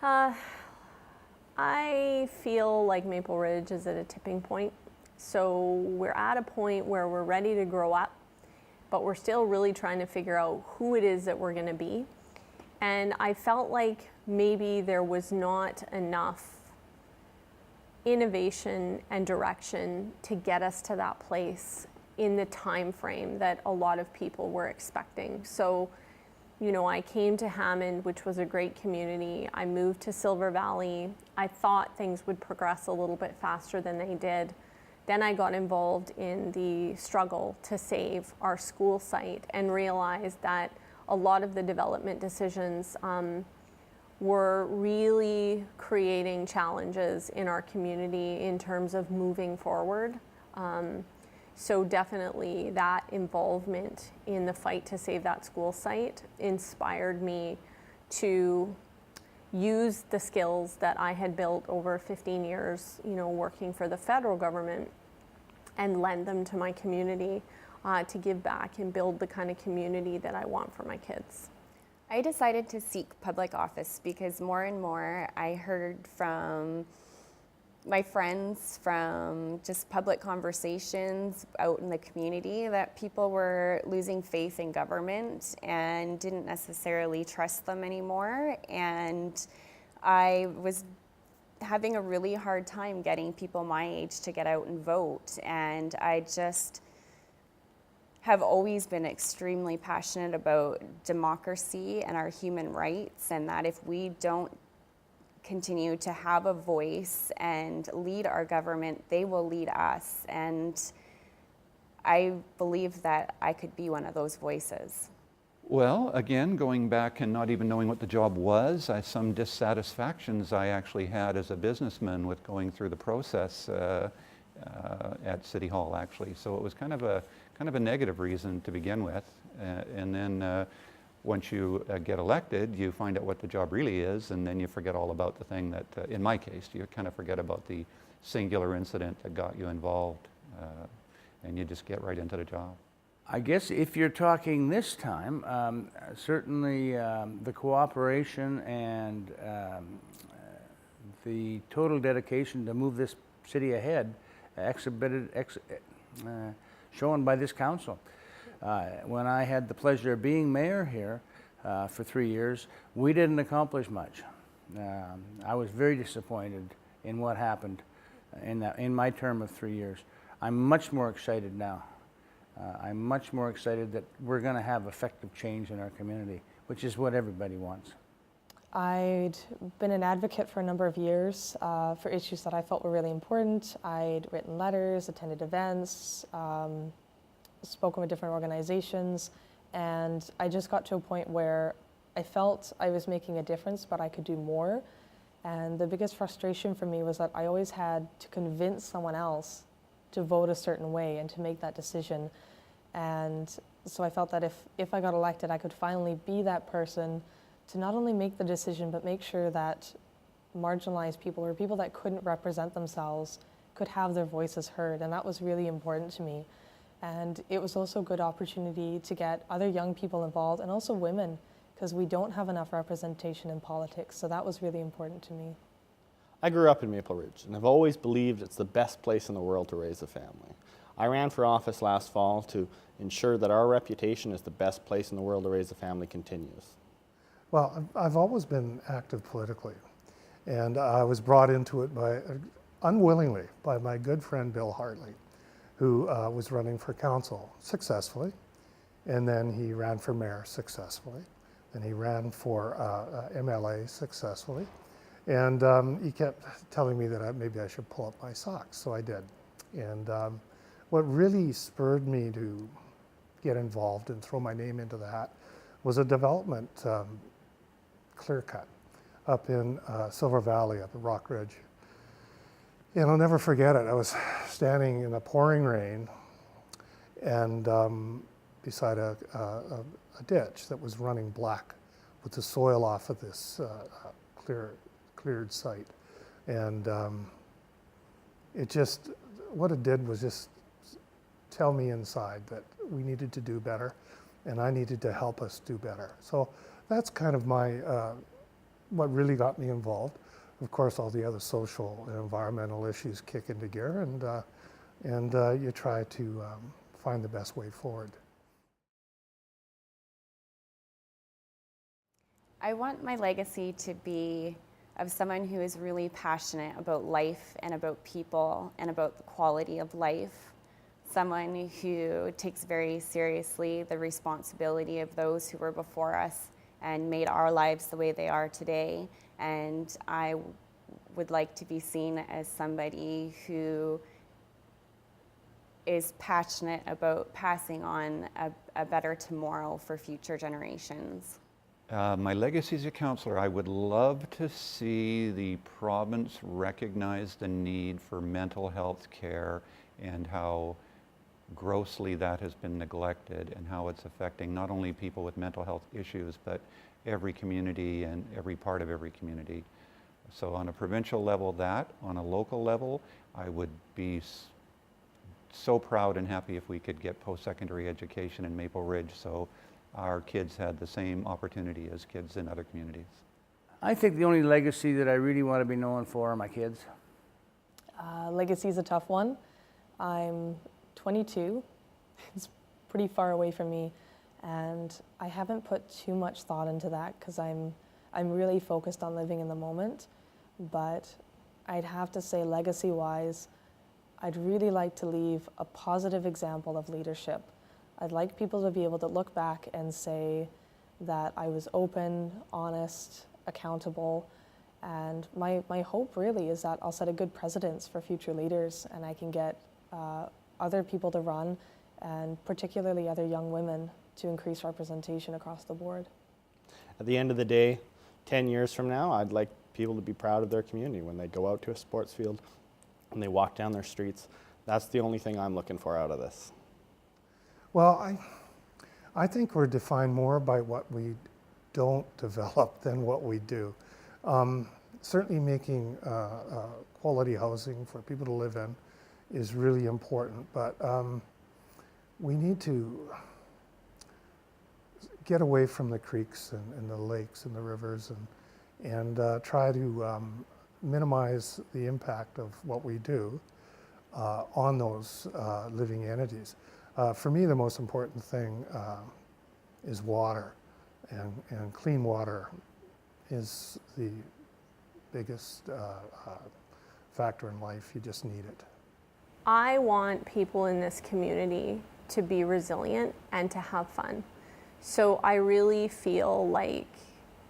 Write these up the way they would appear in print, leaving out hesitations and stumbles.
Uh, I feel like Maple Ridge is at a tipping point. So we're at a point where we're ready to grow up, but we're still really trying to figure out who it is that we're going to be. And I felt like maybe there was not enough innovation and direction to get us to that place in the time frame that a lot of people were expecting. So, I came to Hammond, which was a great community. I moved to Silver Valley. I thought things would progress a little bit faster than they did. Then I got involved in the struggle to save our school site and realized that a lot of the development decisions were really creating challenges in our community in terms of moving forward. So definitely that involvement in the fight to save that school site inspired me to use the skills that I had built over 15 years, working for the federal government, and lend them to my community to give back and build the kind of community that I want for my kids. I decided to seek public office because more and more I heard from my friends, from just public conversations out in the community, that people were losing faith in government and didn't necessarily trust them anymore. And I was having a really hard time getting people my age to get out and vote. And I just have always been extremely passionate about democracy and our human rights, and that if we don't continue to have a voice and lead our government, they will lead us. And I believe that I could be one of those voices. Well, again, going back and not even knowing what the job was, some dissatisfactions I actually had as a businessman with going through the process at City Hall, actually. So it was kind of a negative reason to begin with, and then once you get elected, you find out what the job really is, and then you forget all about the thing that, in my case, you kind of forget about the singular incident that got you involved, and you just get right into the job. I guess if you're talking this time, certainly the cooperation and the total dedication to move this city ahead, shown by this council. When I had the pleasure of being mayor here for 3 years, we didn't accomplish much. I was very disappointed in what happened in my term of 3 years. I'm much more excited now. I'm much more excited that we're going to have effective change in our community, which is what everybody wants. I'd been an advocate for a number of years for issues that I felt were really important. I'd written letters, attended events, spoken with different organizations, and I just got to a point where I felt I was making a difference, but I could do more. And the biggest frustration for me was that I always had to convince someone else to vote a certain way and to make that decision. And so I felt that if I got elected, I could finally be that person to not only make the decision, but make sure that marginalized people or people that couldn't represent themselves could have their voices heard. And that was really important to me. And it was also a good opportunity to get other young people involved, and also women, because we don't have enough representation in politics. So that was really important to me. I grew up in Maple Ridge, and I've always believed it's the best place in the world to raise a family. I ran for office last fall to ensure that our reputation as the best place in the world to raise a family continues. Well, I've always been active politically, and I was brought into it unwillingly by my good friend Bill Hartley, who was running for council successfully, and then he ran for mayor successfully, and he ran for MLA successfully, and he kept telling me that maybe I should pull up my socks, so I did. And what really spurred me to get involved and throw my name into that was a development clear cut up in Silver Valley, up at Rock Ridge. And I'll never forget it. I was standing in the pouring rain and beside a ditch that was running black with the soil off of this cleared site. And what it did was just tell me inside that we needed to do better, and I needed to help us do better. So that's kind of my what really got me involved. Of course, all the other social and environmental issues kick into gear, and you try to find the best way forward. I want my legacy to be of someone who is really passionate about life and about people and about the quality of life. Someone who takes very seriously the responsibility of those who were before us and made our lives the way they are today. And I would like to be seen as somebody who is passionate about passing on a better tomorrow for future generations. My legacy as a councillor, I would love to see the province recognize the need for mental health care and how grossly that has been neglected and how it's affecting not only people with mental health issues, but every community and every part of every community. So on a provincial level, that. On a local level, I would be so proud and happy if we could get post-secondary education in Maple Ridge so our kids had the same opportunity as kids in other communities. I think the only legacy that I really want to be known for are my kids. Legacy is a tough one. I'm 22. It's pretty far away from me, and I haven't put too much thought into that because I'm really focused on living in the moment. But I'd have to say, legacy-wise, I'd really like to leave a positive example of leadership. I'd like people to be able to look back and say that I was open, honest, accountable, and my hope really is that I'll set a good precedence for future leaders, and I can get other people to run, and particularly other young women, to increase representation across the board. At the end of the day, 10 years from now, I'd like people to be proud of their community when they go out to a sports field, when they walk down their streets. That's the only thing I'm looking for out of this. Well, I think we're defined more by what we don't develop than what we do. Certainly making quality housing for people to live in is really important, but we need to get away from the creeks and the lakes and the rivers and try to minimize the impact of what we do on those living entities. For me, the most important thing is water, and clean water is the biggest factor in life. You just need it. I want people in this community to be resilient and to have fun. So I really feel like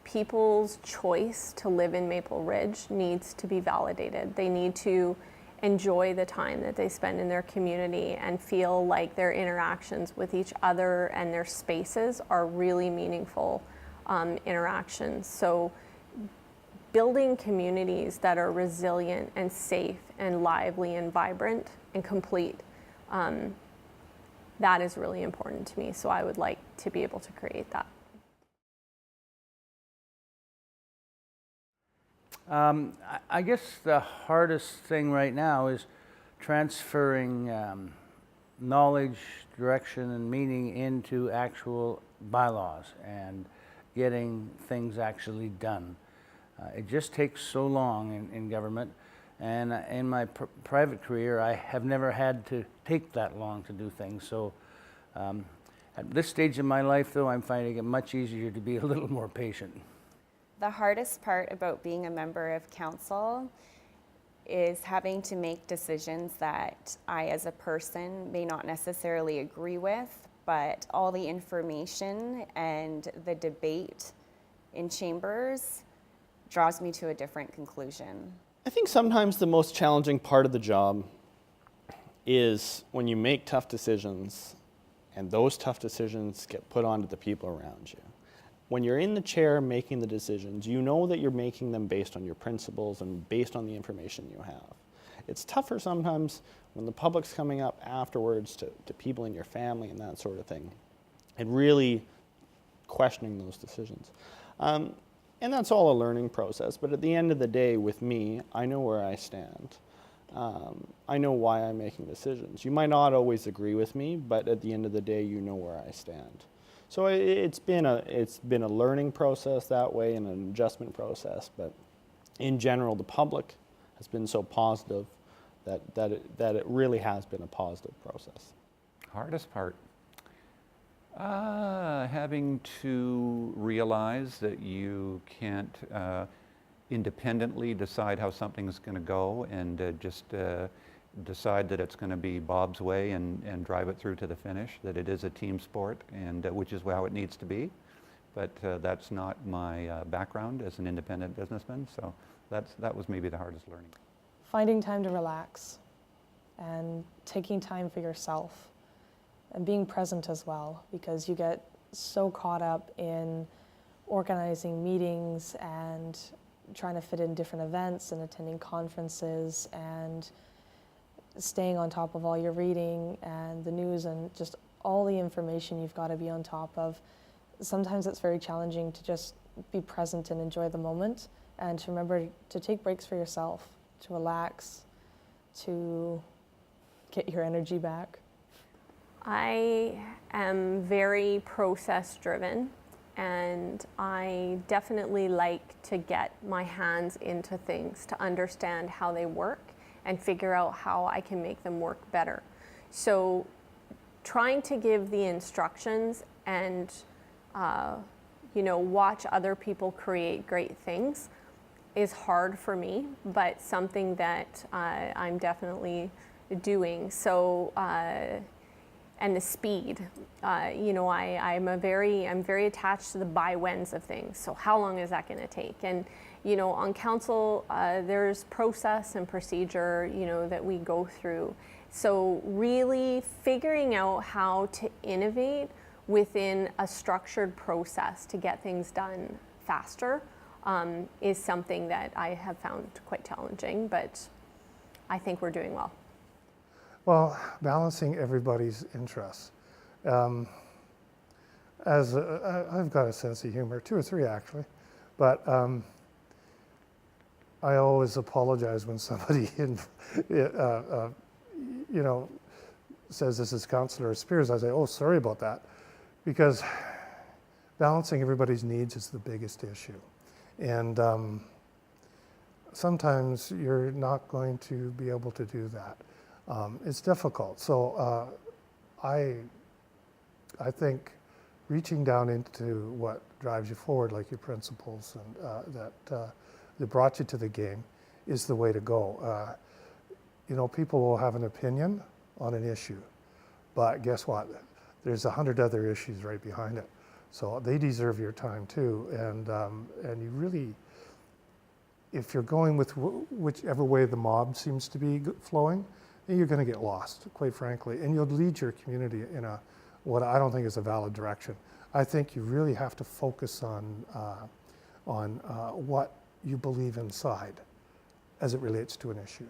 people's choice to live in Maple Ridge needs to be validated. They need to enjoy the time that they spend in their community and feel like their interactions with each other and their spaces are really meaningful interactions. So building communities that are resilient and safe and lively and vibrant and complete, that is really important to me. So I would like to be able to create that. I guess the hardest thing right now is transferring knowledge, direction, and meaning into actual bylaws and getting things actually done. It just takes so long in government, and in my private career, I have never had to take that long to do things. So at this stage in my life, though, I'm finding it much easier to be a little more patient. The hardest part about being a member of council is having to make decisions that I, as a person, may not necessarily agree with, but all the information and the debate in chambers draws me to a different conclusion. I think sometimes the most challenging part of the job is when you make tough decisions and those tough decisions get put onto the people around you. When you're in the chair making the decisions, you know that you're making them based on your principles and based on the information you have. It's tougher sometimes when the public's coming up afterwards to people in your family and that sort of thing, and really questioning those decisions. And that's all a learning process, but at the end of the day, with me, I know where I stand. I know why I'm making decisions. You might not always agree with me, but at the end of the day, you know where I stand. So it's been a learning process that way and an adjustment process, but in general, the public has been so positive that it really has been a positive process. Hardest part? Having to realize that you can't independently decide how something's going to go, and just decide that it's going to be Bob's way and drive it through to the finish, that it is a team sport, and which is how it needs to be. But that's not my background as an independent businessman, so that was maybe the hardest learning. Finding time to relax and taking time for yourself and being present as well, because you get so caught up in organizing meetings and trying to fit in different events and attending conferences and staying on top of all your reading and the news and just all the information you've got to be on top of. Sometimes it's very challenging to just be present and enjoy the moment, and to remember to take breaks for yourself, to relax, to get your energy back. I am very process driven, and I definitely like to get my hands into things to understand how they work and figure out how I can make them work better. So trying to give the instructions and watch other people create great things is hard for me, but something that I'm definitely doing. So and the speed, I'm very attached to the by-whens of things. So how long is that going to take? And on council, there's process and procedure, that we go through. So really figuring out how to innovate within a structured process to get things done faster is something that I have found quite challenging, but I think we're doing well. Well, balancing everybody's interests. I've got a sense of humor, 2 or 3 actually, but I always apologize when somebody says this is Councillor Spears. I say, oh, sorry about that, because balancing everybody's needs is the biggest issue. And sometimes you're not going to be able to do that. It's difficult. So I think reaching down into what drives you forward, like your principles and that brought you to the game, is the way to go. People will have an opinion on an issue, but guess what? There's 100 other issues right behind it. So they deserve your time too. And you really, if you're going with whichever way the mob seems to be flowing, then you're going to get lost, quite frankly, and you'll lead your community in what I don't think is a valid direction. I think you really have to focus on what you believe inside as it relates to an issue.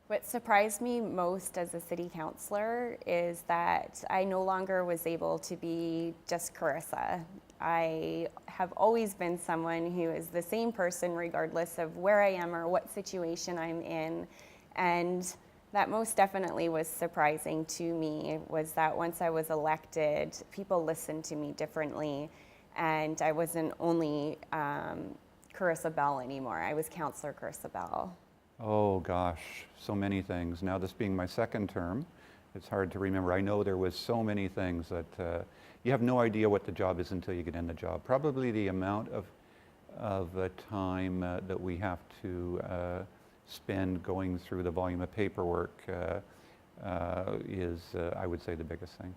What surprised me most as a city councillor is that I no longer was able to be just Carissa. I have always been someone who is the same person regardless of where I am or what situation I'm in. And that most definitely was surprising to me, was that once I was elected, people listened to me differently. And I wasn't only Carissa Bell anymore. I was Councillor Carissa Bell. Oh gosh, so many things. Now this being my second term, it's hard to remember. I know there was so many things that you have no idea what the job is until you get in the job. Probably the amount of time that we have to spend going through the volume of paperwork is, I would say, the biggest thing.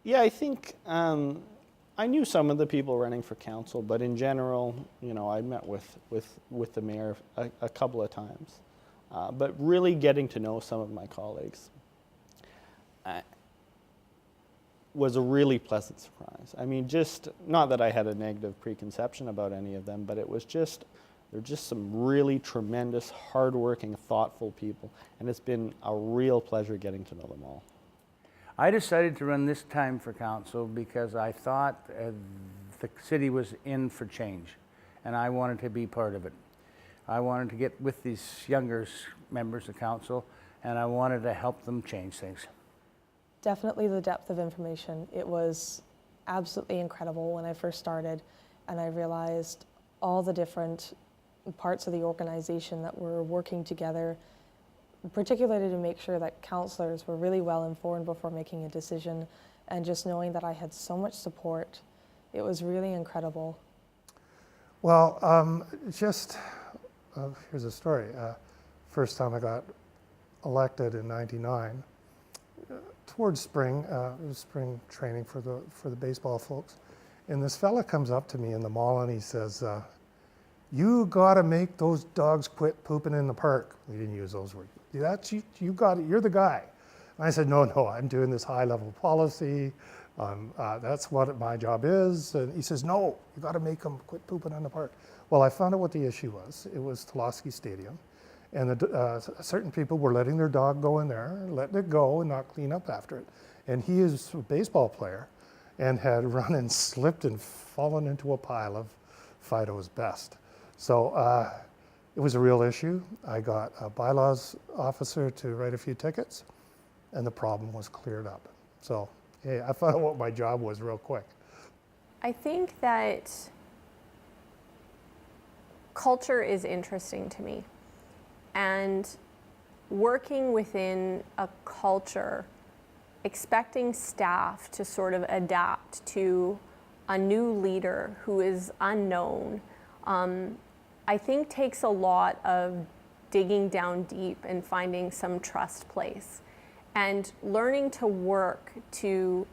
Yeah, I think I knew some of the people running for council, but in general, I met with the mayor a couple of times. But really getting to know some of my colleagues was a really pleasant surprise. I mean, just, not that I had a negative preconception about any of them, but it was just, they're just some really tremendous, hardworking, thoughtful people, and it's been a real pleasure getting to know them all. I decided to run this time for council because I thought the city was in for change, and I wanted to be part of it. I wanted to get with these younger members of council, and I wanted to help them change things. Definitely the depth of information. It was absolutely incredible when I first started, and I realized all the different parts of the organization that were working together, particularly to make sure that councillors were really well informed before making a decision, and just knowing that I had so much support. It was really incredible. Well, here's a story. First time I got elected in '99, towards spring, it was spring training for the baseball folks, and this fella comes up to me in the mall and he says, "You got to make those dogs quit pooping in the park." We didn't use those words. You got it. You're the guy. And I said, no, I'm doing this high-level policy. That's what my job is. And he says, no, you got to make them quit pooping in the park. Well, I found out what the issue was. It was Tulaski Stadium. And certain people were letting their dog go in there, letting it go and not clean up after it. And he is a baseball player and had run and slipped and fallen into a pile of Fido's Best. So it was a real issue. I got a bylaws officer to write a few tickets, and the problem was cleared up. So, hey, I found out what my job was real quick. I think that culture is interesting to me. And working within a culture, expecting staff to sort of adapt to a new leader who is unknown, I think takes a lot of digging down deep and finding some trust place. And learning to work to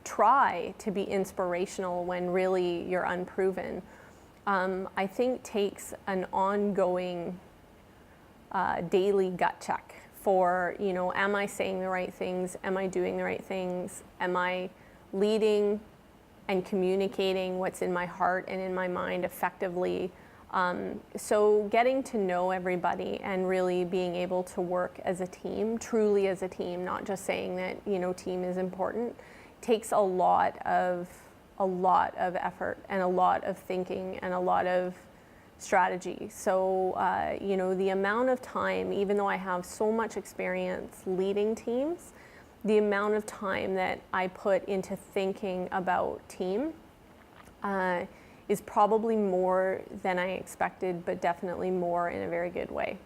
try to be inspirational when really you're unproven, I think takes an ongoing daily gut check for, am I saying the right things? Am I doing the right things? Am I leading and communicating what's in my heart and in my mind effectively? So getting to know everybody and really being able to work as a team, truly as a team, not just saying that, team is important, takes a lot of effort and a lot of thinking and a lot of strategy. So, the amount of time, even though I have so much experience leading teams, the amount of time that I put into thinking about team is probably more than I expected, but definitely more in a very good way.